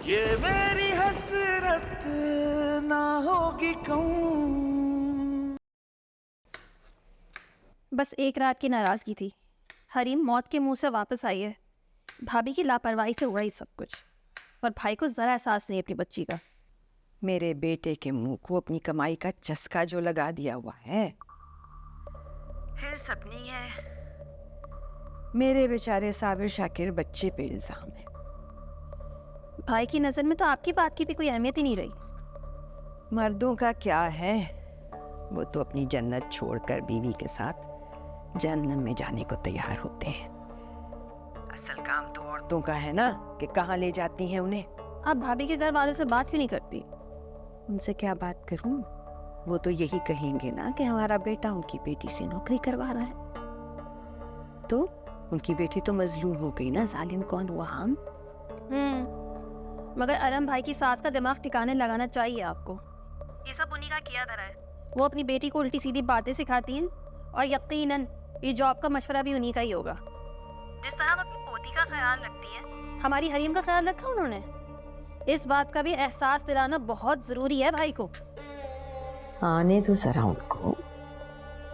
ये मेरी हसरत ना होगी कहूँ। बस एक रात की नाराज़गी थी। हरीम मौत के मुंह से वापस आई है। भाभी की लापरवाही से हुआ ही सब कुछ, और भाई को ज़रा एहसास नहीं अपनी बच्ची का। मेरे बेटे के मुंह को अपनी कमाई का चस्का जो लगा दिया हुआ है। फिर सपनी है, मेरे बेचारे साबिर शाकिर बच्चे पे इल्जाम है। भाई की नज़र में तो आपकी बात की भी कोई अहमियत ही नहीं रही। मर्दों का क्या है, वो तो अपनी जन्नत छोड़कर बीवी के साथ जहन्नम में जाने को तैयार होते हैं। असल काम तो औरतों का है ना कि कहाँ ले जाती हैं उन्हें। आप भाभी के घर वालों से बात भी नहीं करती। उनसे क्या बात करूं? वो तो यही कहेंगे ना कि हमारा बेटा उनकी बेटी से नौकरी करवा रहा है। तो उनकी बेटी तो मजलूम हो गई ना, जालिम कौन हुआ? हम। मगर अरम भाई की सास का दिमाग ठिकाने लगाना चाहिए आपको। ये सब उन्हीं का किया धरा है। वो अपनी बेटी को उल्टी सीधी बातें सिखाती हैं, और यकीनन ये जॉब का मशवरा भी उन्हीं का ही होगा। जिस तरह वो अपनी पोती का ख्याल रखती है, हमारी हरीम का ख्याल रखा उन्होंने। इस बात का भी एहसास दिलाना बहुत जरूरी है भाई को। आने तो जरा उनको,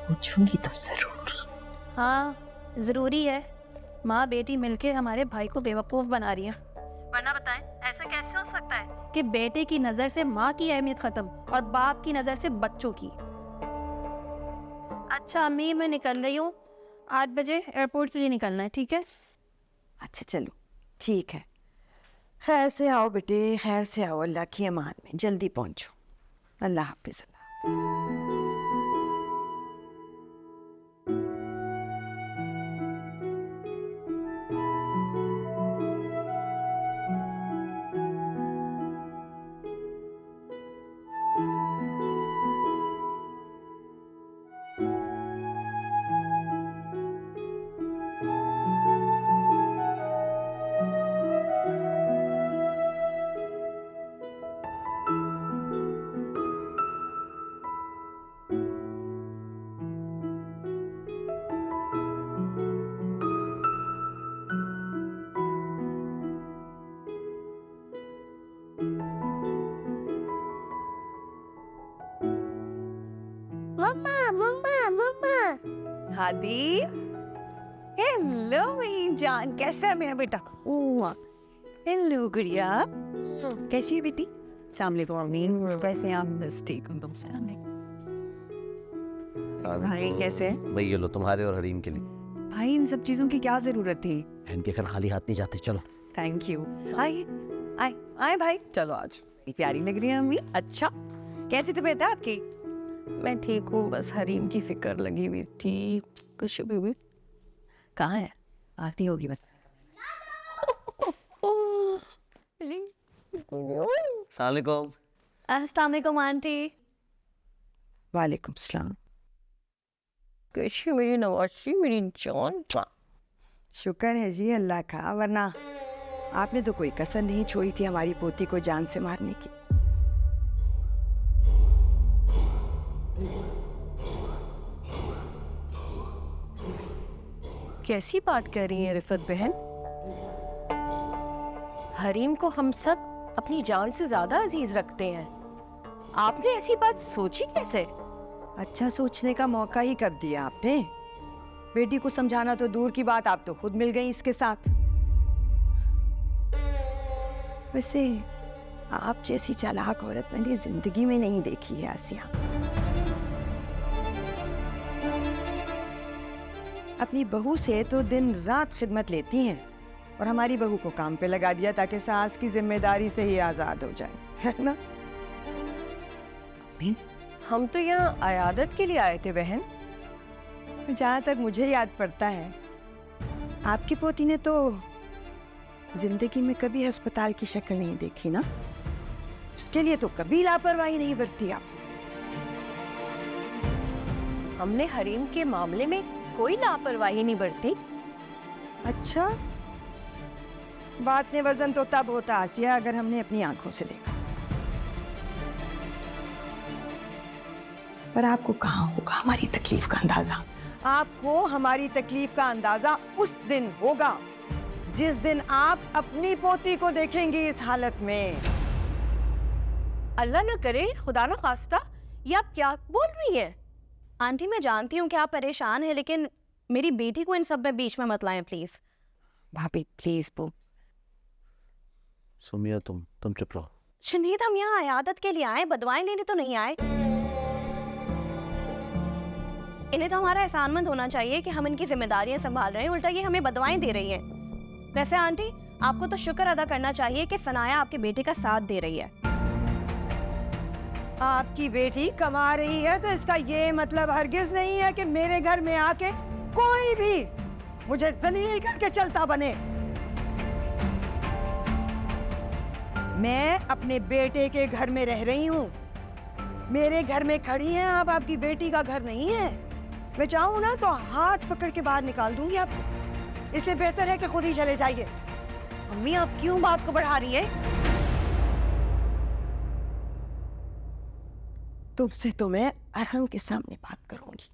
पूछूंगी तो जरूर। हाँ, जरूरी है। माँ बेटी मिलके हमारे भाई को बेवकूफ बना रही है। वरना बताएं, ऐसा कैसे हो सकता है कि बेटे की नजर से माँ की अहमियत खत्म और बाप की नजर से बच्चों की। अच्छा अम्मी, मैं निकल रही हूँ। 8 बजे एयरपोर्ट के लिए निकलना है, ठीक है? अच्छा चलो, ठीक है। खैर से आओ बेटे, खैर से आओ। अल्लाह की अमान में जल्दी पहुंचो। अल्लाह हाफिज। मम्मा मम्मा मम्मा। हादी, हेलो मेरी जान, कैसा है मेरा बेटा? हेलो गुड़िया, कैसी है बेटी? सामने को अम्मी, कैसे हैं आप? बस ठीक हूँ, तुम सुनाओ। भाई कैसे है? भाई ये लो तुम्हारे और हरीम के लिए। भाई इन सब चीजों की क्या जरूरत थी? इनके घर खाली हाथ नहीं जाते, चलो। Thank you. आए आए आए भाई। चलो आज। इतनी प्यारी लग रही है अम्मी। अच्छा, कैसी तबीयत है आपकी? मैं ठीक हूँ, बस हरीम की फिक्र लगी हुई थी। कुछ भी कहाँ है? आती होगी बस। सलामुअलैकुम। अस्सलाम वालेकुम आंटी। वालेकुम सलाम। कैसी मेरी नवाशी, मेरी जान। शुक्र है जी अल्लाह का, वरना आपने तो कोई कसर नहीं छोड़ी थी हमारी पोती को जान से मारने की। कैसी बात कर रही हैं रिफत बहन? हरीम को हम सब अपनी जान से ज्यादा अजीज रखते हैं। आपने ऐसी बात सोची कैसे? अच्छा सोचने का मौका ही कब दिया आपने? बेटी को समझाना तो दूर की बात, आप तो खुद मिल गई इसके साथ। वैसे आप जैसी चालाक औरत मैंने जिंदगी में नहीं देखी है आसिया। अपनी बहू से तो दिन रात खिदमत लेती हैं, और हमारी बहू को काम पे लगा दिया ताकि सास की जिम्मेदारी से ही आजाद हो जाए, है ना? हम तो यहाँ अयादत के लिए आए थे बहन। जहाँ तक मुझे याद पड़ता है, आपकी पोती ने तो जिंदगी में कभी अस्पताल की शक्ल नहीं देखी ना। उसके लिए तो कभी लापरवाही नहीं बरती आप। हमने हरीम के मामले में कोई लापरवाही नहीं बरती। अच्छा, बात ने वजन तो तब होता आसिया अगर हमने अपनी आंखों से देखा। पर आपको कहाँ होगा हमारी तकलीफ का अंदाजा? आपको हमारी तकलीफ का अंदाजा उस दिन होगा जिस दिन आप अपनी पोती को देखेंगी इस हालत में। अल्लाह न करे, खुदा न खास्ता, ये आप क्या बोल रही हैं? आंटी मैं जानती हूँ कि आप परेशान हैं, लेकिन मेरी बेटी को इन सब में बीच में मत लाएं प्लीज। भाभी प्लीज वो सुमिया तुम चुप रहो। शुनीद, हम यहाँ आयादत के लिए आए, बदवाएं लेने तो नहीं आए। इन्हें तो हमारा एहसानमंद होना चाहिए कि हम इनकी जिम्मेदारियां संभाल रहे हैं, उल्टा ये हमें बदवाएं दे रही हैं। वैसे आंटी, आपको तो शुक्र अदा करना चाहिए कि सनाया आपके बेटे का साथ दे रही है। आपकी बेटी कमा रही है तो इसका ये मतलब हरगिज नहीं है कि मेरे घर में आके कोई भी मुझे जलील करके चलता बने। मैं अपने बेटे के घर में रह रही हूँ, मेरे घर में खड़ी हैं आप, आपकी बेटी का घर नहीं है। मैं चाहूँ ना तो हाथ पकड़ के बाहर निकाल दूंगी आपको, इसलिए बेहतर है कि खुद ही चले जाइए। मम्मी आप क्यों बात को बढ़ा रही है? तुमसे तो मैं अरहम के सामने बात करूंगी।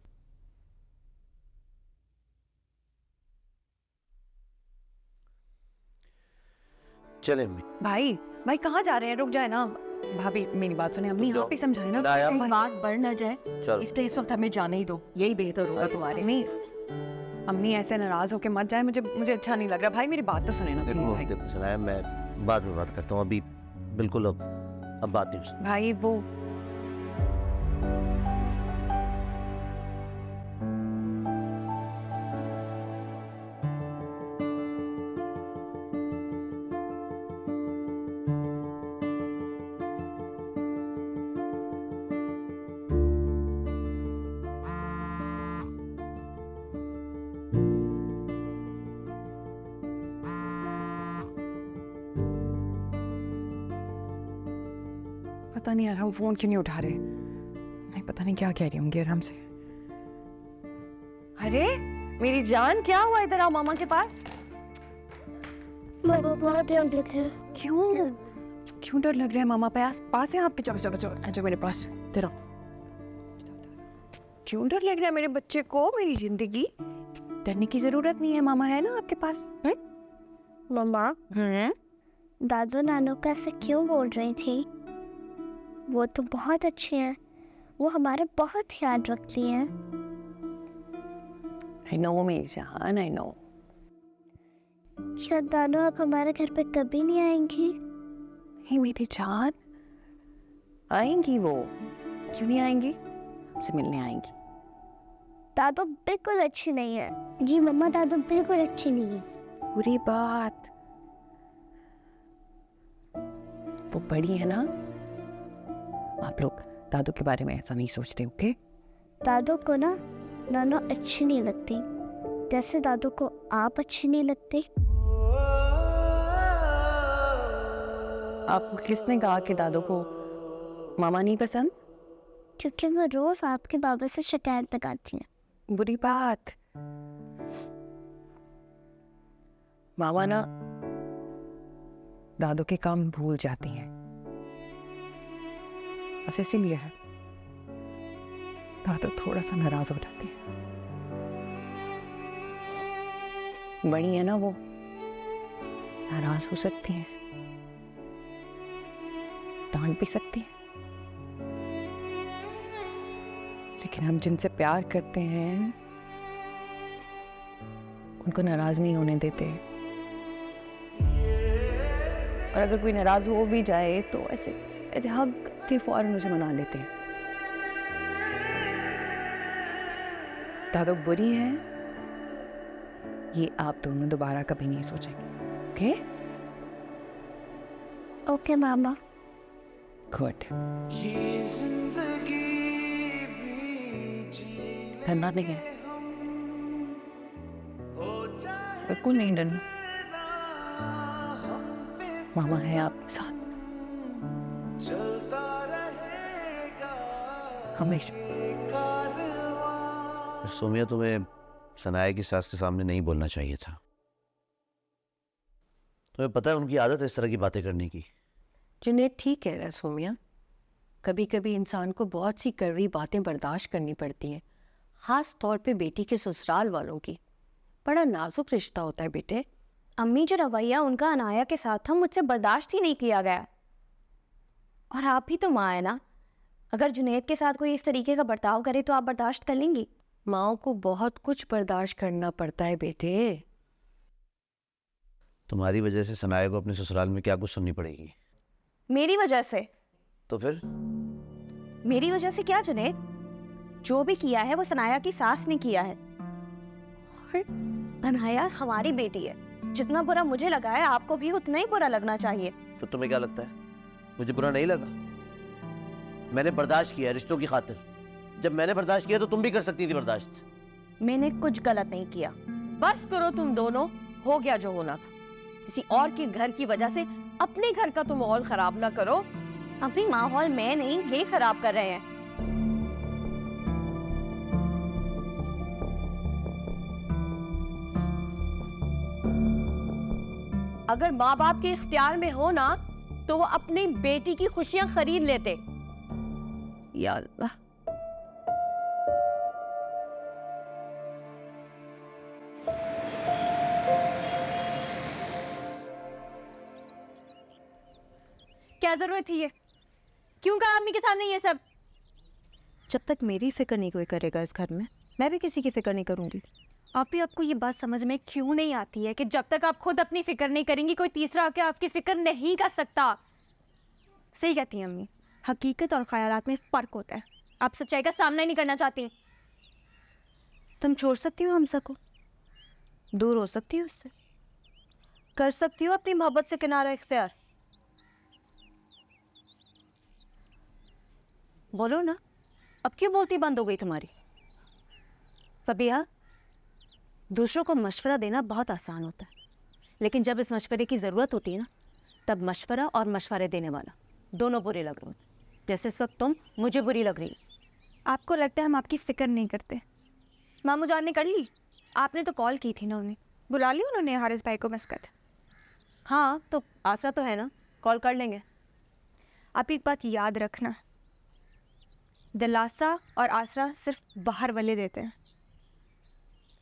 चले अम्मी। भाई कहाँ जा रहे हैं? रुक जाए ना। भाभी मेरी बात सुने, अम्मी जाओ। आप ही समझाए ना, ना यार, कहीं बात बढ़ ना जाए, चलो। इसलिए इस वक्त हमें जाने ही दो, यही बेहतर होगा तुम्हारे। नहीं अम्मी ऐसे नाराज होके मत जाए, मुझे अच्छा नहीं लग रहा। भाई मेरी बात तो सुने ना देखो भाई। देखो सनाया, मैं बाद में बात करता हूँ, अभी बिल्कुल अब बात नहीं हो सकती। भाई वो पता नहीं यार, हम फोन क्यों नहीं उठा रहे। मैं पता नहीं क्या कह रही होंगी आराम से। अरे मेरी जान, क्या हुआ? इधर आओ मामा के पास। मामा बहुत डर लग रहा है। क्यों डर लग रहा है? मामा पास है आपके? चलो चलो चलो आ मेरे पास। तेरा क्यों डर लग रहा है मेरे बच्चे को? मेरी जिंदगी, डरने की जरूरत नहीं है, मामा है ना आपके पास। मम्मा, दादू नानू का ऐसे क्यों बोल रही थी? वो तो बहुत अच्छे हैं, वो हमारा बहुत ख्याल रखती हैं। I know मेरी जान, I know। क्या दादू आप हमारे घर पे कभी नहीं आएंगी? हे मेरी जान, आएंगी वो, क्यों नहीं आएंगी? हमसे मिलने आएंगी। दादू बिल्कुल अच्छी नहीं है। जी मम्मा, दादू बिल्कुल अच्छी नहीं है। बुरी बात, वो बड़ी है ना। आप लोग दादू के बारे में ऐसा नहीं सोचते, ओके? दादू को ना नानू अच्छी नहीं लगती, जैसे दादू को आप अच्छी नहीं लगती। आपको किसने कहा कि दादू को मामा नहीं पसंद? क्योंकि वो रोज आपके बाबा से शिकायत लगाती हैं। बुरी बात, मामा ना दादू के काम भूल जाती हैं, बस इसीलिए है दादू थोड़ा सा नाराज हो जाती है। बड़ी है ना वो, नाराज हो सकती है, डांट भी सकती है, लेकिन हम जिनसे प्यार करते हैं उनको नाराज नहीं होने देते। और अगर कोई नाराज हो भी जाए तो ऐसे ऐसे हक के फौरन उसे मना लेते हैं। दादू बुरी है, ये आप दोनों दोबारा कभी नहीं सोचेंगे, ओके? ओके मामा। गुड। ये जिंदगी भी जी डरना नहीं है, हो जाए बिल्कुल नहीं डरना। हम पे मामा है आपके साथ चलता रहेगा हमेशा। ये कारवां। सोमिया, तुम्हें सनाया की सास के सामने नहीं बोलना चाहिए था। तुम्हें पता है उनकी आदत है इस तरह की बातें करने की। जुनैद ठीक कह रहा है सोमिया, कभी कभी इंसान को बहुत सी कड़वी बातें बर्दाश्त करनी पड़ती हैं, ख़ास तौर पे बेटी के ससुराल वालों की। बड़ा नाजुक रिश्ता होता है बेटे, अम्मी, जो रवैया उनका अनाया के साथ था मुझसे बर्दाश्त ही नहीं किया गया। और आप भी तो माँ है ना, अगर जुनैद के साथ कोई इस तरीके का बर्ताव करे तो आप बर्दाश्त कर लेंगी? माओ को बहुत कुछ बर्दाश्त करना पड़ता है बेटे। तुम्हारी वजह से सनाया को अपने ससुराल में क्या कुछ सुननी पड़ेगी। मेरी वजह से? तो फिर मेरी वजह से क्या जुनैद? जो भी किया है वो सनाया की सास ने किया है। और अनाया हमारी बेटी है, जितना बुरा मुझे लगा है आपको भी उतना ही बुरा लगना चाहिए। तो तुम्हें क्या लगता है मुझे बुरा नहीं लगा? मैंने बर्दाश्त किया रिश्तों की खातिर। जब मैंने बर्दाश्त किया तो तुम भी कर सकती थी बर्दाश्त। मैंने कुछ गलत नहीं किया। बस करो तुम दोनों, हो गया जो होना था। किसी और के घर की वजह से अपने घर का तो माहौल खराब ना करो। अभी माहौल मैं नहीं, ये खराब कर रहे हैं। अगर माँ बाप के इख्तियार में हो ना तो वो अपनी बेटी की खुशियां खरीद लेते। या अल्लाह। क्या जरूरत थी ये? क्यों कहा अम्मी के सामने ये सब? जब तक मेरी फिक्र नहीं कोई करेगा इस घर में, मैं भी किसी की फिक्र नहीं करूंगी। आप ही आपको ये बात समझ में क्यों नहीं आती है कि जब तक आप खुद अपनी फिक्र नहीं करेंगी कोई तीसरा आके आपकी फिक्र नहीं कर सकता। सही कहती हैं अम्मी, हकीकत और ख्यालात में फ़र्क होता है। आप सच्चाई का सामना ही नहीं करना चाहती। तुम छोड़ सकती हो हमसा को, दूर हो सकती हो उससे, कर सकती हो अपनी मोहब्बत से किनारा इख्तियार। बोलो ना, अब क्यों बोलती बंद हो गई तुम्हारी? फबीहा, दूसरों को मशवरा देना बहुत आसान होता है, लेकिन जब इस मशवरे की ज़रूरत होती है ना, तब मशवरा और मशवरे देने वाला दोनों बुरे लग रहे हैं। जैसे इस वक्त तुम मुझे बुरी लग रही। आपको लगता है हम आपकी फ़िक्र नहीं करते? मामू जान ने कर ली? आपने तो कॉल की थी ना उन्हें, बुला ली उन्होंने हारिस भाई को मस्कत? हाँ, तो आसरा तो है ना, कॉल कर लेंगे। आप एक बात याद रखना, दिलासा और आसरा सिर्फ बाहर वाले देते हैं,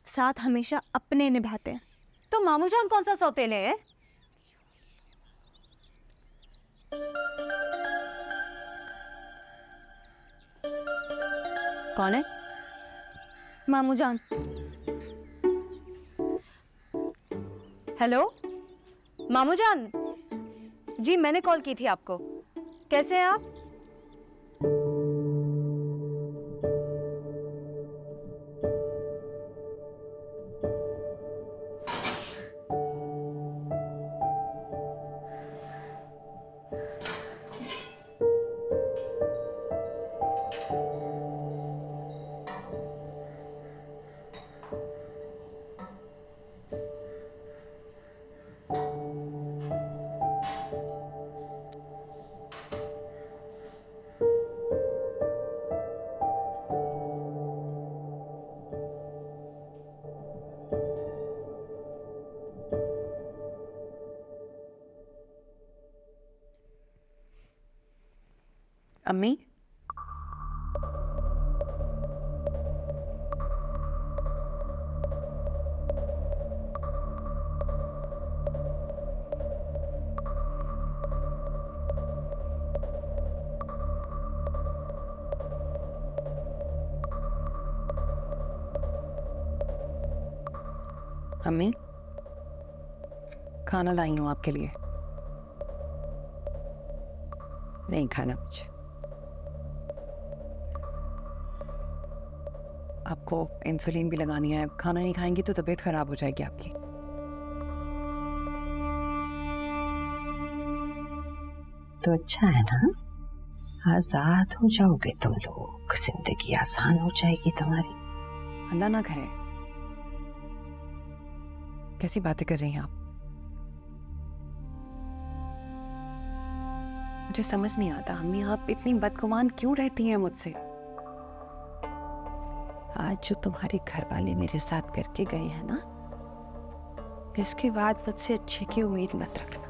साथ हमेशा अपने निभाते हैं। तो मामू जान कौन सा सौतेले हैं? कौन है? मामू जान। हेलो मामू जान जी, मैंने कॉल की थी आपको। कैसे हैं आप? अम्मी, अम्मी, खाना लाई हूँ आपके लिए। नहीं खाना मुझे। आपको इंसुलिन भी लगानी है, खाना नहीं खाएंगी तो तबीयत खराब हो जाएगी आपकी। तो अच्छा है ना, आजाद हो जाओगे तुम लोग, जिंदगी आसान हो जाएगी तुम्हारी। अल्लाह ना करे। कैसी बातें कर रही हैं आप? मुझे समझ नहीं आता अम्मी, आप इतनी बदगुमान क्यों रहती हैं मुझसे? आज जो तुम्हारे घर वाले मेरे साथ करके गए हैं ना, इसके बाद मुझसे अच्छे की उम्मीद मत रखना।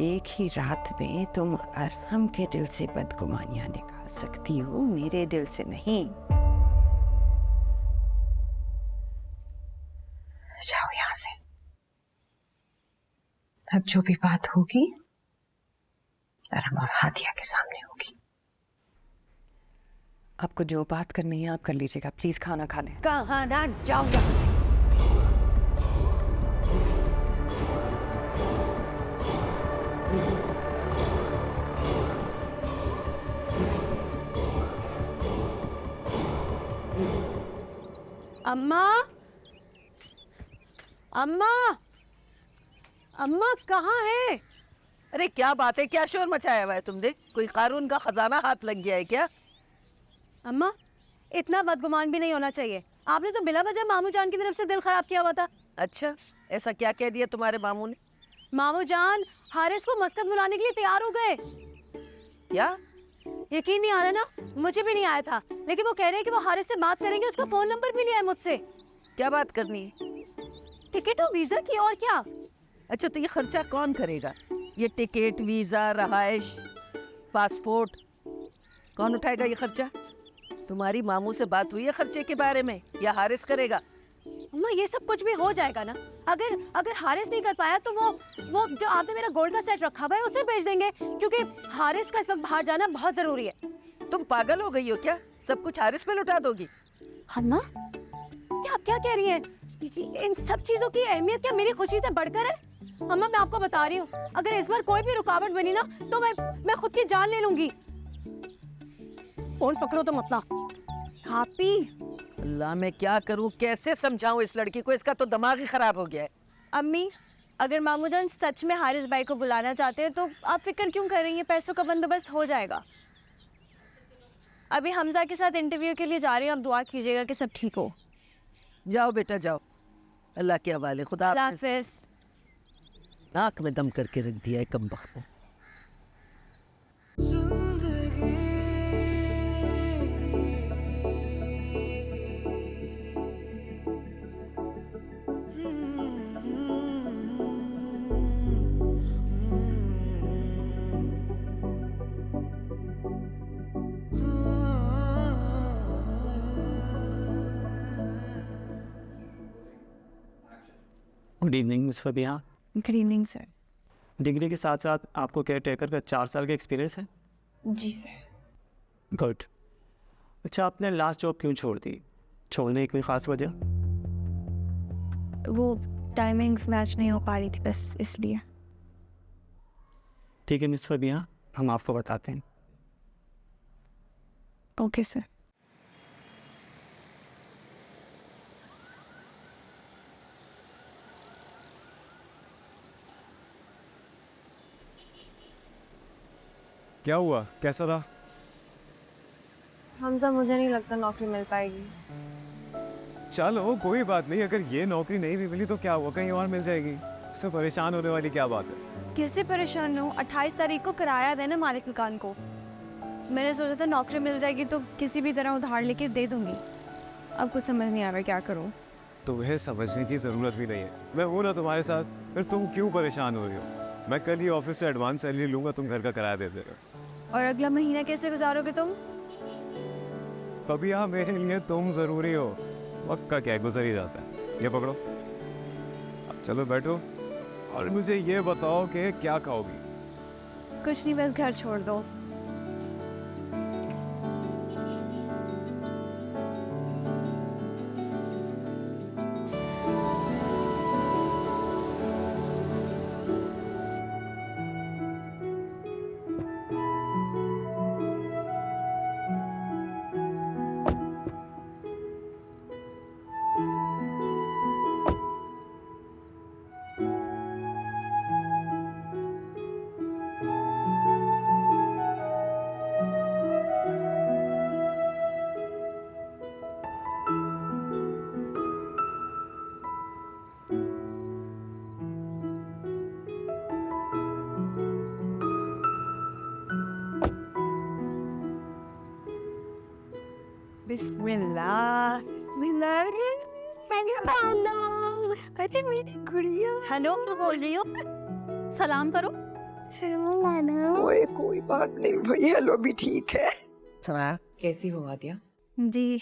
एक ही रात में तुम अरहम के दिल से बदगुमानियां निकाल सकती हो, मेरे दिल से नहीं। अब जो भी बात होगी धर्म और हादिया के सामने होगी। आपको जो बात करनी है आप कर लीजिएगा, प्लीज खाना खा लें। कहाँ ना जाओ यहाँ से। अम्मा, अम्मा, अम्मा कहाँ है? अरे क्या बात है, क्या शोर मचाया हुआ है तुमने? कोई कानून का खजाना हाथ लग गया है क्या? अम्मा, इतना बदगुमान भी नहीं होना चाहिए। आपने तो बिला वजह मामू जान की तरफ से दिल खराब किया हुआ था। अच्छा, ऐसा क्या कह दिया तुम्हारे मामू ने? मामू जान हारिस को मस्कत बुलाने के लिए तैयार हो गए। क्या? यकीन नहीं आ रहा ना? मुझे भी नहीं आया था, लेकिन वो कह रहे हैं कि वो हारिस से बात करेंगे। उसका फोन नंबर भी लिया है मुझसे। क्या बात करनी है? टिकट और वीजा की, और क्या। अच्छा, तो ये खर्चा कौन करेगा? ये टिकट, वीजा, रहाइश, पासपोर्ट, कौन उठाएगा ये खर्चा? तुम्हारी मामू से बात हुई है खर्चे के बारे में, या हारिस करेगा? अम्मा, ये सब कुछ भी हो जाएगा ना। अगर हारिस नहीं कर पाया तो वो जो आपने मेरा गोल्ड का सेट रखा हुआ है उसे भेज देंगे, क्योंकि हारिस का इस वक्त बाहर जाना बहुत जरूरी है। तुम पागल हो गई हो क्या? सब कुछ हारिस पे लुटा दोगी? अम्मा, क्या आप क्या कह रही हैं? इन सब चीजों की अहमियत क्या मेरी खुशी से बढ़कर है? अम्मा, मैं आपको बता रही हूँ, अगर इस बार कोई भी रुकावट बनी ना तो मैं खुद की जान ले लूंगी। फोन पकड़ो तुम अपना। हापी, अल्लाह, मैं क्या करूं, कैसे समझाऊं इस लड़की को? इसका तो दिमाग ही खराब हो गया है। अम्मी, अगर मामू जान सच में हारिस भाई को बुलाना चाहते हैं तो आप फिक्र क्यों कर रही हैं? पैसों का बंदोबस्त हो जाएगा। अभी हमजा के साथ इंटरव्यू के लिए जा रही हूँ, आप दुआ कीजिएगा कि सब ठीक हो। जाओ बेटा जाओ, अल्लाह के हवाले। खुदा अल्लाह हाफिज़। हाफिज़। नाक में दम करके रख दिया है कमबख्त ने। Good evening miss Fabiha. Good evening sir. Degree के साथ साथ आपको केयर टेकर का 4 साल का एक्सपीरियंस है? जी सर। गुड। अच्छा, आपने लास्ट जॉब क्यों छोड़ दी? छोड़ने की कोई ख़ास वजह? वो टाइमिंग्स मैच नहीं हो पा रही थी, बस इसलिए। ठीक है मिस फबिहा, हम आपको बताते हैं। Okay sir. क्या हुआ, कैसा रहा? हमजा, मुझे नहीं लगता नौकरी मिल पाएगी। चलो कोई बात नहीं, अगर ये नौकरी नहीं भी मिली तो क्या हुआ, कहीं और मिल जाएगी। इससे परेशान होने वाली क्या बात है? कैसे परेशान हूँ? 28 तारीख को किराया देना मालिक मकान को। मैंने सोचा था नौकरी मिल जाएगी तो किसी भी तरह उधार लेके दे दूंगी। अब कुछ समझ नहीं आ रहा क्या करूँ। तुम्हें समझने की ज़रूरत भी नहीं है, मैं हूँ ना तुम्हारे साथ। फिर तुम क्यों परेशान हो रही हो? मैं कल ही ऑफिस से एडवांस सैलरी लूँगा, तुम घर का किराया दे देगा। और अगला महीना कैसे गुजारोगे तुम? फबिहा, मेरे लिए तुम ज़रूरी हो। वक्त का क्या, गुजर ही जाता है। ये पकड़ो, अब चलो बैठो और मुझे ये बताओ कि क्या खाओगी? कुछ नहीं, बस घर छोड़ दो। बिस्मिल्लाह, बिस्मिल्लाह। अरे मेरी गुड़िया। हेलो, तो बोल रही हो? सलाम करो। ओए कोई बात नहीं भाई, हेलो भी ठीक है। सुनाया? कैसी हो आदिया? जी।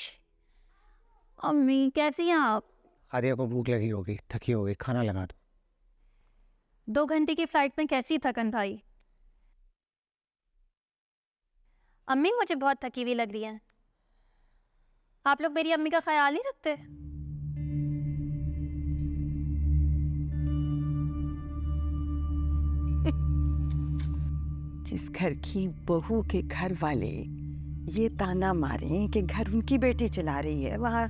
अम्मी कैसी हैं आप? आदिया को भूख लगी होगी, थकी होगी, खाना लगा दो। 2 घंटे की फ्लाइट में कैसी थकन भाई। अम्मी मुझे बहुत थकी हुई लग रही है। आप लोग मेरी अम्मी का ख्याल नहीं रखते? जिस घर की बहू के घर वाले ये ताना मारे कि घर उनकी बेटी चला रही है, वहां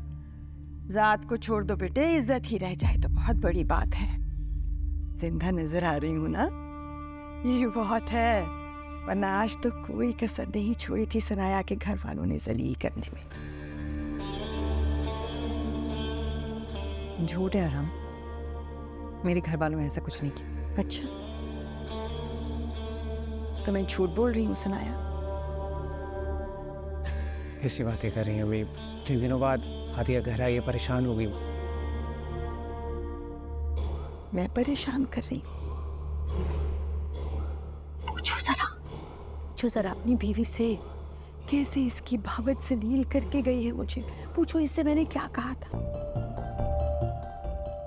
जात को छोड़ दो बेटे, इज्जत ही रह जाए तो बहुत बड़ी बात है। जिंदा नजर आ रही हूं ना, ये बहुत है। वरना आज तो कोई कसर नहीं छोड़ी थी सनाया के घर वालों ने जलील करने में। झूठ है आराम, मेरे घर वालों ने ऐसा कुछ नहीं किया। अच्छा, तो मैं झूठ बोल रही हूँ सनाया? ऐसी बातें कर रही हैं अभी? 3 दिनों बाद हादिया घर आई है, परेशान हो गई। मैं परेशान कर रही हूँ? पूछो जरा अपनी बीवी से, कैसे इसकी भावत से नील करके गई है मुझे। पूछो इससे मैंने क्या कहा था।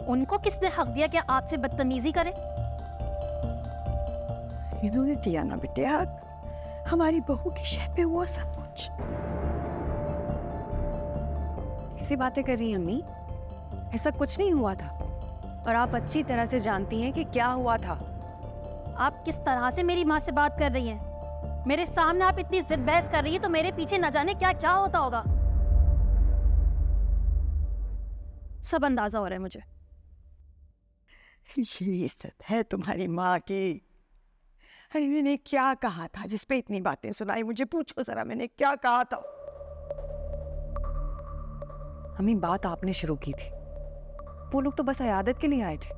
उनको किसने हक दिया कि आपसे बदतमीजी करे? इन्होंने दिया ना बेटे हक। हमारी बहू की शह पे हुआ सब कुछ। कैसी बातें कर रही हैं अम्मी? ऐसा कुछ नहीं हुआ था, और आप अच्छी तरह से जानती हैं कि क्या हुआ था। आप किस तरह से मेरी माँ से बात कर रही हैं? मेरे सामने आप इतनी जिद बहस कर रही है तो मेरे पीछे न जाने क्या क्या होता होगा। सब अंदाजा हो रहा है मुझे। ये इज्जत है तुम्हारी माँ की। अरे मैंने क्या कहा था जिस पे इतनी बातें सुनाई? मुझे पूछो जरा, मैंने क्या कहा था? अम्मी बात आपने शुरू की थी, वो लोग तो बस इयादत के लिए आए थे।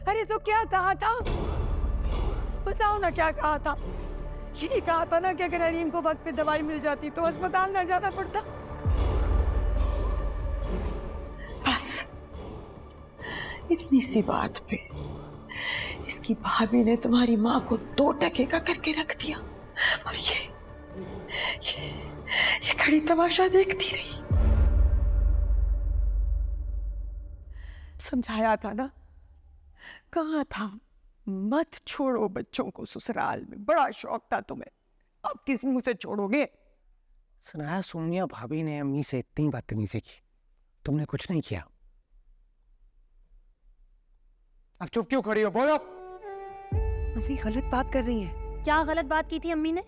अरे तो क्या कहा था? बताओ ना क्या कहा था। यही कहा था ना कि अगर हरीम को वक्त पे दवाई मिल जाती तो अस्पताल न जाना पड़ता। बस इतनी सी बात पे इसकी भाभी ने तुम्हारी माँ को 2 टके का करके रख दिया, और ये खड़ी तमाशा देखती रही। समझाया था ना, कहा था मत छोड़ो बच्चों को ससुराल में, बड़ा शौक था तुम्हें, अब किस मुंह से छोड़ोगे? सनाया, सोनिया भाभी ने अम्मी से इतनी बदतमीजी की, तुमने कुछ नहीं किया। अब चुप क्यों खड़ी हो? बोलो। अम्मी गलत बात कर रही हैं। क्या गलत बात की थी अम्मी ने?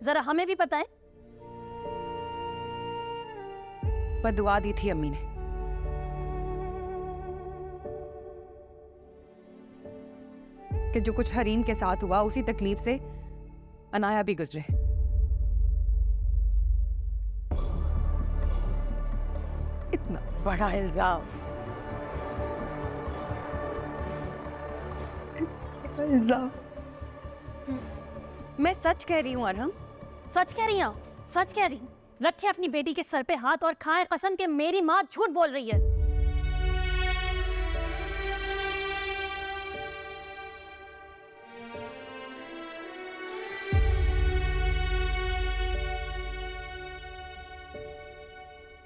जरा हमें भी बताएं। बददुआ दी थी अम्मी ने। कि जो कुछ हरीम के साथ हुआ उसी तकलीफ से अनाया भी गुजरे। इतना बड़ा इल्जाम, मैं सच कह रही हूँ अरहम। सच कह रही हैं? सच कह रही? रखे अपनी बेटी के सर पे हाथ और खाएं कसम कि मेरी माँ झूठ बोल रही है।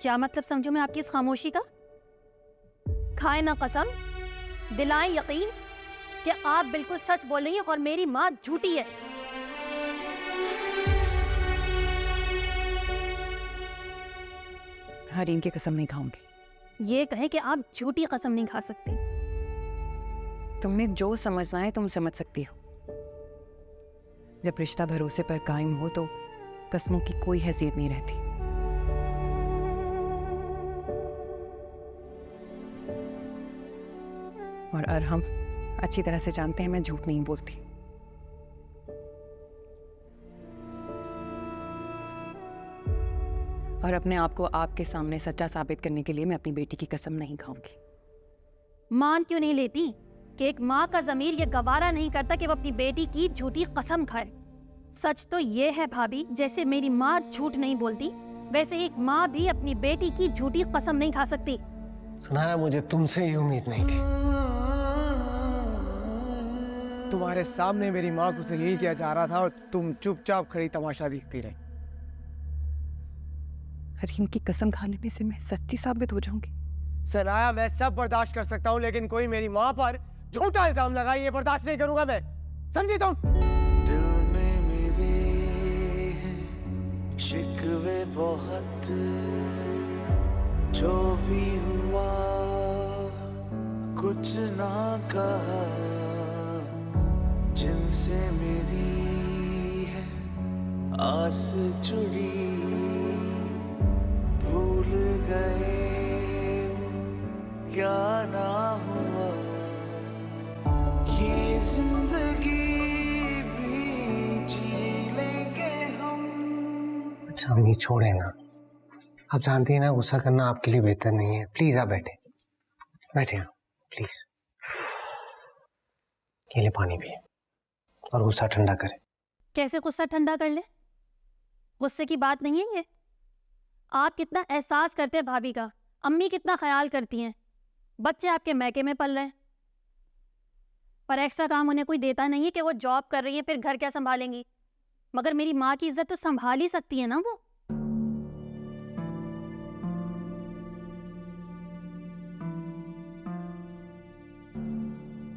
क्या मतलब समझूं मैं आपकी इस खामोशी का? खाए ना कसम, दिलाएं यकीन कि आप बिल्कुल सच बोल रही हैं और मेरी माँ झूठी है। हरीम की कसम नहीं खाऊंगी। ये कहे कि आप झूठी कसम नहीं खा सकती। तुमने जो समझना है तुम समझ सकती हो। जब रिश्ता भरोसे पर कायम हो तो कसमों की कोई हैसियत नहीं रहती। और अरहम अच्छी तरह से जानते हैं मैं झूठ नहीं बोलती। और अपने आप को आपके सामने सच्चा साबित करने के लिए मैं अपनी बेटी की कसम नहीं खाऊंगी। मान क्यों नहीं लेती कि एक माँ का ज़मीर ये गवारा नहीं करता कि वो अपनी बेटी की झूठी कसम खाए। सच तो ये है भाभी, जैसे मेरी माँ झूठ नहीं बोलती वैसे एक माँ भी अपनी बेटी की झूठी कसम नहीं खा सकती। सुनाया, मुझे तुमसे ये उम्मीद नहीं थी। तुम्हारे सामने मेरी माँ को जलील किया जा रहा था और तुम चुपचाप खड़ी तमाशा देखती रही। हरीम की कसम खा लेने से मैं सच्ची साबित हो जाऊंगी। सनाया, मैं सब बर्दाश्त कर सकता हूँ, लेकिन कोई मेरी माँ पर झूठा इल्जाम लगाई, ये बर्दाश्त नहीं करूंगा मैं, समझी तुम? दिल में मेरे हैं शिकवे बहुत, जो भी हुआ कुछ ना कहा, जिनसे मेरी है आस जुड़ी, भूल गए वो क्या ना हुआ, ये जिंदगी भी जी लेंगे हम। अच्छा अम्मी छोड़े ना, आप जानती हैं ना गुस्सा करना आपके लिए बेहतर नहीं है। प्लीज आप बैठे बैठे आप प्लीज, ये ले पानी पिए और गुस्सा ठंडा करें। कैसे गुस्सा ठंडा कर ले? गुस्से की बात नहीं है ये। आप कितना एहसास करते हैं भाभी का, अम्मी कितना ख्याल करती हैं, बच्चे आपके मैके में पल रहे हैं, पर एक्स्ट्रा काम उन्हें कोई देता नहीं है कि वो जॉब कर रही है, फिर घर क्या संभालेंगी? मगर मेरी माँ की इज्जत तो संभाल ही सकती है ना वो।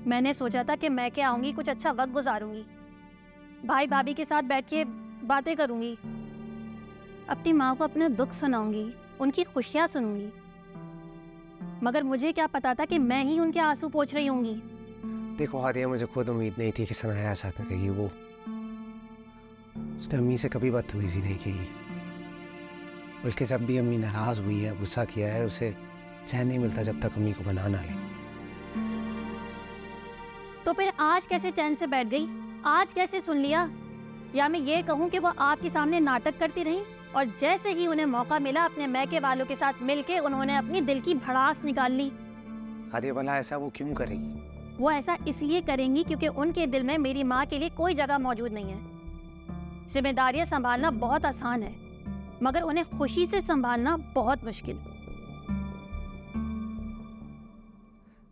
मैंने सोचा था कि मैं क्या आऊंगी, कुछ अच्छा वक्त गुजारूंगी, भाई भाभी के साथ बैठ के बातें करूंगी, अपनी माँ को अपना दुख सुनाऊंगी, उनकी खुशियां सुनूंगी, मगर मुझे क्या पता था कि मैं ही उनके आंसू पोंछ रही होंगी। देखो हादिया, मुझे खुद उम्मीद नहीं थी कि सनाया ऐसा करेगी। वो उसने अम्मी से कभी बदतमीजी नहीं की, बल्कि जब भी अम्मी नाराज हुई है, गुस्सा किया है, उसे चैन नहीं मिलता जब तक अम्मी को बना ना ले। तो फिर आज कैसे चैन से बैठ गई? आज कैसे सुन लिया? या मैं ये कहूँ कि वो आपके सामने नाटक करती रही और जैसे ही उन्हें मौका मिला अपने मैके वालों के साथ मिलके उन्होंने अपनी दिल की भड़ास निकाल ली। हादिया भला ऐसा वो क्यों करेगी? वो ऐसा इसलिए करेंगी क्योंकि उनके दिल में मेरी माँ के लिए कोई जगह मौजूद नहीं है। जिम्मेदारियां संभालना बहुत आसान है, मगर उन्हें खुशी से संभालना बहुत मुश्किल।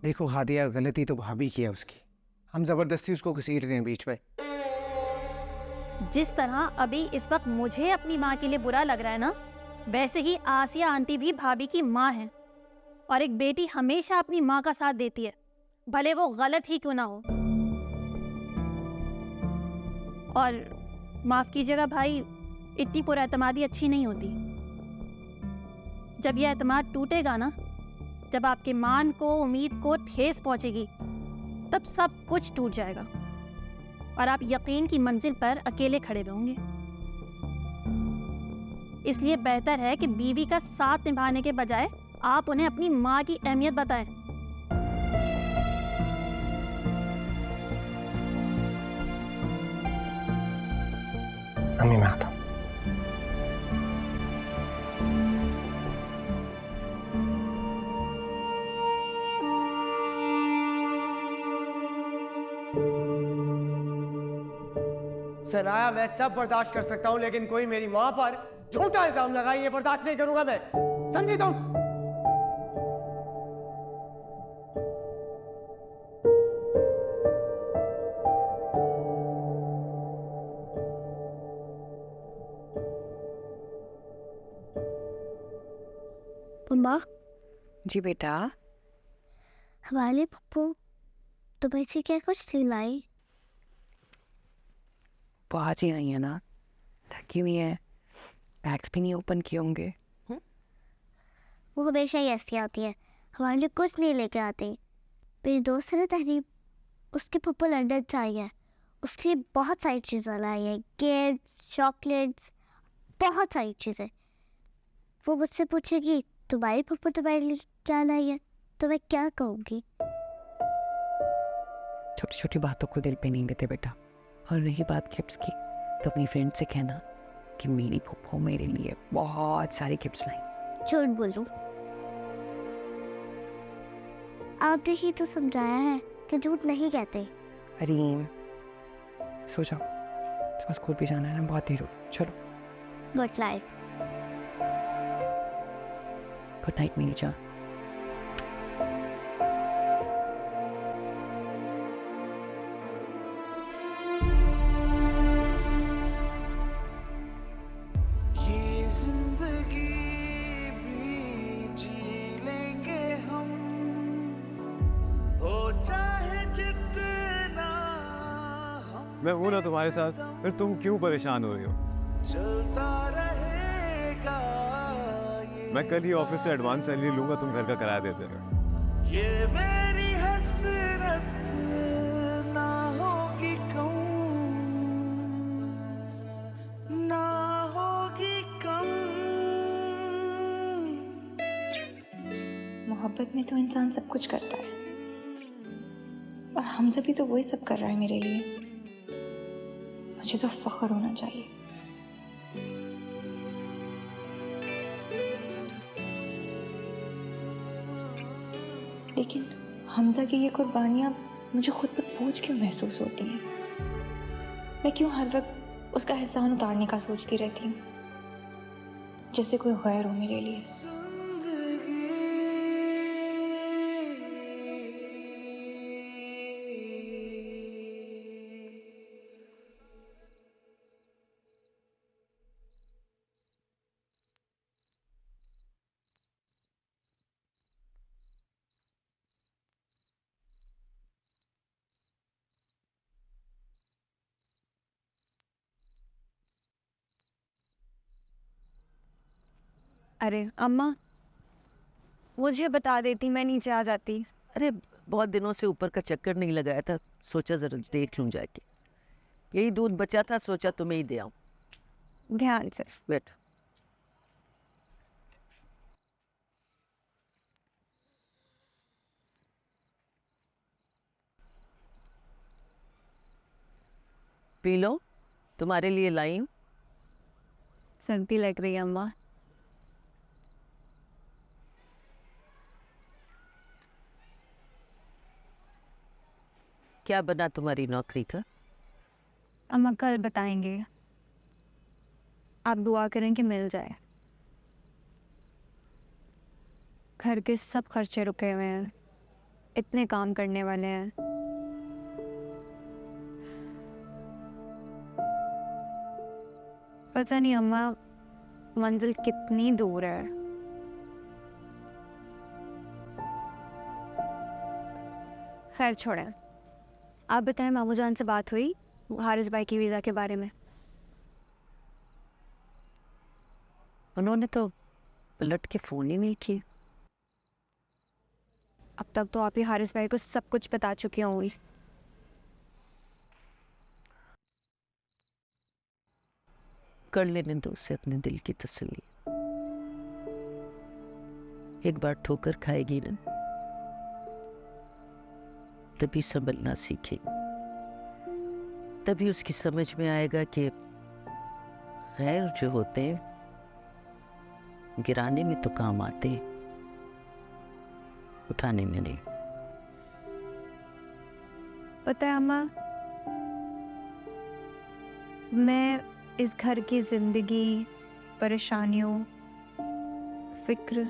देखो हादिया, गलती तो भाभी की है उसकी, हम जबरदस्ती उसको घसीट रहे हैं बीच में। जिस तरह अभी इस वक्त मुझे अपनी माँ के लिए बुरा लग रहा है ना, वैसे ही आसिया आंटी भी भाभी की माँ है, और एक बेटी हमेशा अपनी माँ का साथ देती है, भले वो गलत ही क्यों ना हो। और माफ कीजिएगा भाई, इतनी पुरएतमादी अच्छी नहीं होती। जब यह एतमाद टूटेगा ना, जब आपके मान को, उम्मीद को ठेस पहुंचेगी, तब सब कुछ टूट जाएगा और आप यकीन की मंजिल पर अकेले खड़े रहोगे। इसलिए बेहतर है कि बीवी का साथ निभाने के बजाय आप उन्हें अपनी माँ की अहमियत बताएं। अम्मी मैं आता हूँ। सनाया मैं सब बर्दाश्त कर सकता हूँ, लेकिन कोई मेरी माँ पर झूठा इल्जाम लगाई, ये बर्दाश्त नहीं करूंगा मैं, समझी तुम? मम्मा जी बेटा। हमारे पप्पू तुम्हें से क्या कुछ सिलाई? वो आज ही आई है ना, थकी हुई है, बैग्स भी नहीं ओपन किए होंगे। वो हमेशा ही ऐसी आती है, हमारे लिए कुछ नहीं लेके आती। मेरी दोस्त है ना तहरीब, उसके पप्पू लंदन से आई है, उसके लिए बहुत सारी चीज़ें लाई है, गिफ्ट्स, चॉकलेट्स, बहुत सारी चीज़ें। वो मुझसे पूछेगी तुम्हारी पप्पू तुम्हारे लिए क्या लाई है, तो मैं क्या कहूँगी? छोटी छोटी बातों को दिल पे नहीं लेते बेटा। और रही बात गिफ्ट्स की, तो अपनी फ्रेंड से कहना कि मेरी पप्पू मेरे लिए बहुत सारी गिफ्ट्स लाई। झूठ बोलूं? आपने ही तो समझाया है कि झूठ नहीं कहते। अरीम सो जाओ, सुबह स्कूल भी जाना है ना, बहुत देर हो। चलो गुड नाइट। गुड नाइट मेरी जान। ये जिंदगी भी जी लेंगे हम, हो चाहे मैं हूं ना तुम्हारे साथ, फिर तुम क्यों परेशान हो रही हो? चलता रहेगा मैं कल ही ऑफिस से एडवांस सैलरी लूंगा, तुम घर का किराया देते रहो। ये मेरी हसरत ना होगी कम, ना होगी कम। मोहब्बत में तो इंसान सब कुछ करता है, और हमजा भी तो वही सब कर रहा है मेरे लिए। मुझे तो फख्र होना चाहिए। लेकिन हमजा की ये कुर्बानियां मुझे खुद पर बोझ क्यों महसूस होती हैं? मैं क्यों हर वक्त उसका एहसान उतारने का सोचती रहती हूँ, जैसे कोई गैर हो मेरे लिए। अरे अम्मा, मुझे बता देती, मैं नीचे आ जाती। अरे बहुत दिनों से ऊपर का चक्कर नहीं लगाया था, सोचा जरा देख लूं जाके। यही दूध बचा था, सोचा तुम्हें ही दे आऊं। ध्यान से बैठ। पी लो, तुम्हारे लिए लाई हूं। सर्दी लग रही है अम्मा। क्या बना तुम्हारी नौकरी का? अम्मा कल बताएंगे, आप दुआ करें कि मिल जाए। घर के सब खर्चे रुके हुए हैं, इतने काम करने वाले हैं। पता नहीं अम्मा, मंजिल कितनी दूर है। खैर छोड़ें, आप बताएं, मामू जान से बात हुई हारिस भाई की वीज़ा के बारे में? उन्होंने तो पलट के फ़ोन ही नहीं किए। अब तक तो आप ही हारिस भाई को सब कुछ बता चुकी होंगी। कर लेने दो उसे अपने दिल की तसल्ली। एक बार ठोकर खाएगी ना, तभी संभलना सीखेगी। तभी उसकी समझ में आएगा कि गैर जो होते हैं गिराने में तो काम आते हैं, उठाने में नहीं। पता है अम्मा, मैं इस घर की जिंदगी, परेशानियों, फिक्र,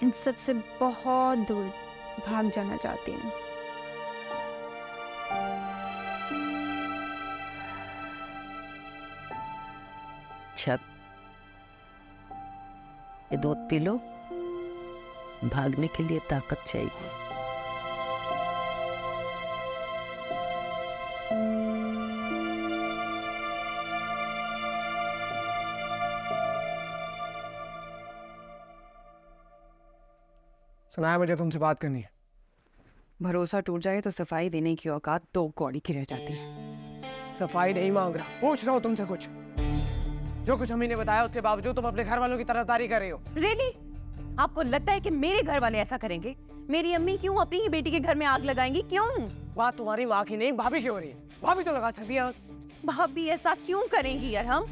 इन सब से बहुत दूर भाग जाना चाहती हूँ। अच्छा, ये दूध पी लो, भागने के लिए ताकत चाहिए। सुनाया, मुझे तुमसे बात करनी है। भरोसा टूट जाए तो सफाई देने की औकात दो कौड़ी की रह जाती है। सफाई नहीं मांग रहा, पूछ रहा हूँ तुमसे कुछ। जो कुछ अम्मी ने बताया उसके बावजूद तुम अपने घर वालों की तरफदारी कर रही हो। रियली? आपको लगता है कि मेरे घर वाले ऐसा करेंगे? मेरी अम्मी क्यों अपनी ही बेटी के घर में आग लगाएंगी? क्यों? बात तुम्हारी माँ की नहीं, भाभी की हो रही है। भाभी तो लगा सकती है आग। भाभी ऐसा क्यों करेंगी यार हम?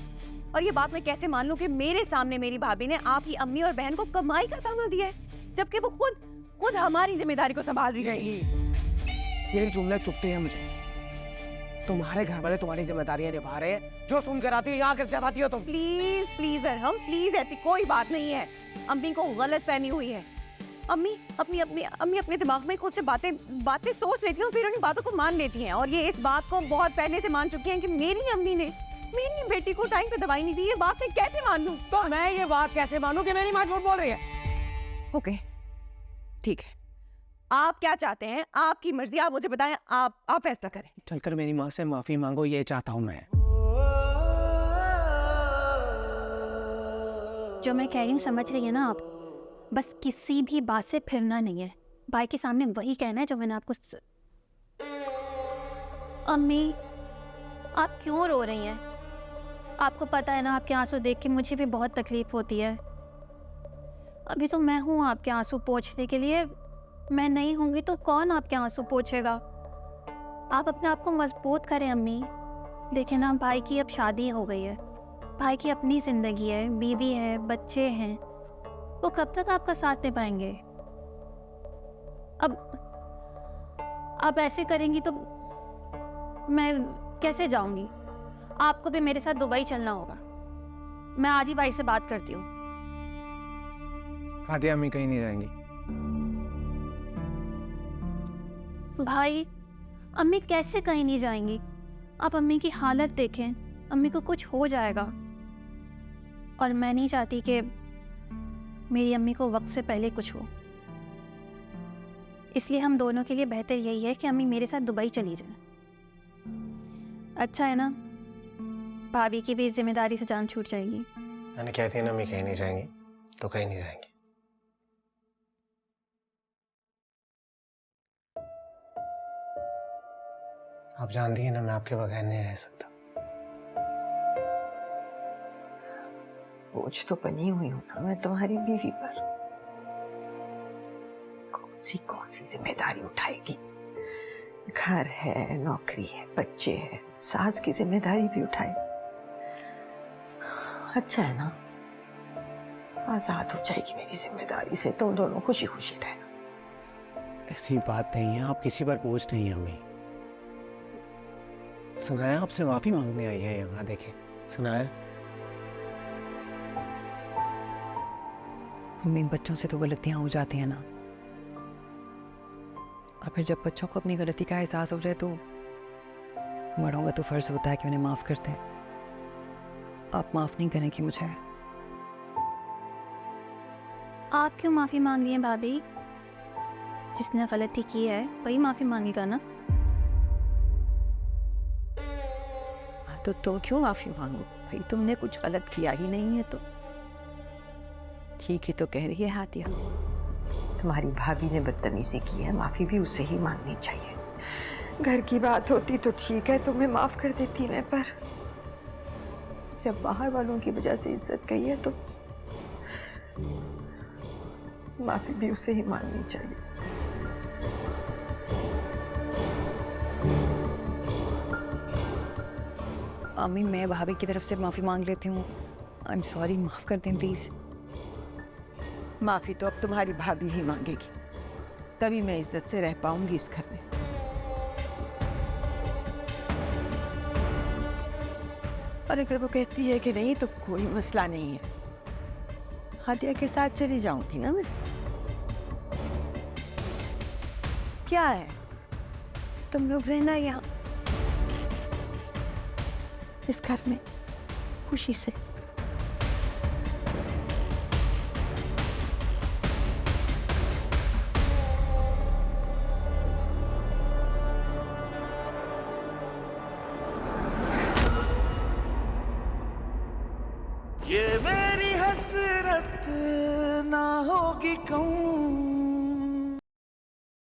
और ये बात मैं कैसे मान लूं कि मेरे सामने मेरी भाभी ने आप ही अम्मी और बहन को कमाई का ताना दिया है, जबकि वो खुद हमारी जिम्मेदारी को संभाल रही है। यही जुमले चुपते हैं मुझे। तुम्हारे घर वाले तुम्हारी जिम्मेदारियां निभा रहे हैं, जो सुनकर आती है यहाँ कर जताती हो तुम। प्लीज अरहम, प्लीज, ऐसी कोई बात नहीं है। अम्मी को गलत फहमी हुई है। अम्मी अपने दिमाग में खुद से बातें सोच लेती हैं और फिर उन्हीं बातों को मान लेती हैं। और ये इस बात को बहुत पहले से मान चुकी हैं कि मेरी अम्मी ने मेरी बेटी को टाइम पे दवाई नहीं दी। ये बात मैं कैसे मान लूं? तो मैं ये बात कैसे मानूं कि मेरी माँ झूठ बोल रही है? ओके, ठीक है, आप क्या चाहते हैं? आपकी मर्जी, आप मुझे बताएं। आप फैसला करें। चलकर मेरी माँ से माफी मांगो, ये चाहता हूँ मैं। जो मैं कह रही हूँ समझ रही है ना आप? बस किसी भी बात से फिरना नहीं है, भाई के सामने वही कहना है जो मैंने आपको अम्मी, आप क्यों रो रही हैं? आपको पता है ना, आपके आंसू देख के मुझे भी बहुत तकलीफ होती है। अभी तो मैं हूँ आपके आंसू पोंछने के लिए, मैं नहीं होंगी तो कौन आपके आंसू पोंछेगा? आप अपने आप को मजबूत करें अम्मी। देखें ना, भाई की अब शादी हो गई है, भाई की अपनी ज़िंदगी है, बीवी है, बच्चे हैं, वो कब तक आपका साथ निभाएंगे? अब ऐसे करेंगी तो मैं कैसे जाऊंगी? आपको भी मेरे साथ दुबई चलना होगा। मैं आज ही भाई से बात करती हूँ। हादिया, अम्मी कहीं नहीं जाएंगी। भाई, अम्मी कैसे कहीं नहीं जाएंगी? आप अम्मी की हालत देखें, अम्मी को कुछ हो जाएगा। और मैं नहीं चाहती कि मेरी अम्मी को वक्त से पहले कुछ हो। इसलिए हम दोनों के लिए बेहतर यही है कि अम्मी मेरे साथ दुबई चली जाए। अच्छा है ना, भाभी की भी इस जिम्मेदारी से जान छूट जाएगी। मैंने कहती है ना, अम्मी कहीं नहीं जाएंगी तो कहीं नहीं जाएंगी। आप जानती हैं ना, मैं आपके बगैर नहीं रह सकता। बोझ तो बनी हुई हूं ना मैं तुम्हारी बीवी पर। कौन सी जिम्मेदारी उठाएगी? घर है, नौकरी है, बच्चे हैं, सास की जिम्मेदारी भी उठाए। अच्छा है ना, आजाद हो जाएगी मेरी जिम्मेदारी से, तुम दोनों खुशी खुशी रहना। ऐसी बात नहीं है, आप किसी पर बोझ नहीं है अम्मी। सनाया आपसे माफी मांगने आई है यहाँ, देखे सनाया। अम्मी, बच्चों से तो गलतियां हो जाती हैं ना, और फिर जब बच्चों को अपनी गलती का एहसास हो जाए तो बड़ों का तो फर्ज होता है कि उन्हें माफ करते हैं। आप माफ नहीं करेंगी मुझे? आप क्यों माफी मांग रही हैं भाभी? जिसने गलती की है वही माफी मांगेगा ना। तो तुम क्यों माफी मांगो? भाई तुमने कुछ गलत किया ही नहीं है तो। ठीक ही तो कह रही है हादिया, तुम्हारी भाभी ने बदतमीजी की है, माफी भी उसे ही मांगनी चाहिए। घर की बात होती तो ठीक है, तुम्हें माफ कर देती मैं, पर जब बाहर वालों की वजह से इज्जत गई है तो माफी भी उसे ही मांगनी चाहिए। अम्मी, मैं भाभी की तरफ से माफी मांग लेती हूँ। आई एम सॉरी, माफ कर दें प्लीज। माफी तो अब तुम्हारी भाभी ही मांगेगी, तभी मैं इज्जत से रह पाऊंगी इस घर में। और अगर वो कहती है कि नहीं तो कोई मसला नहीं है, हादिया के साथ चली जाऊंगी ना मैं। क्या है, तुम लोग रहना यहाँ इस घर में खुशी से।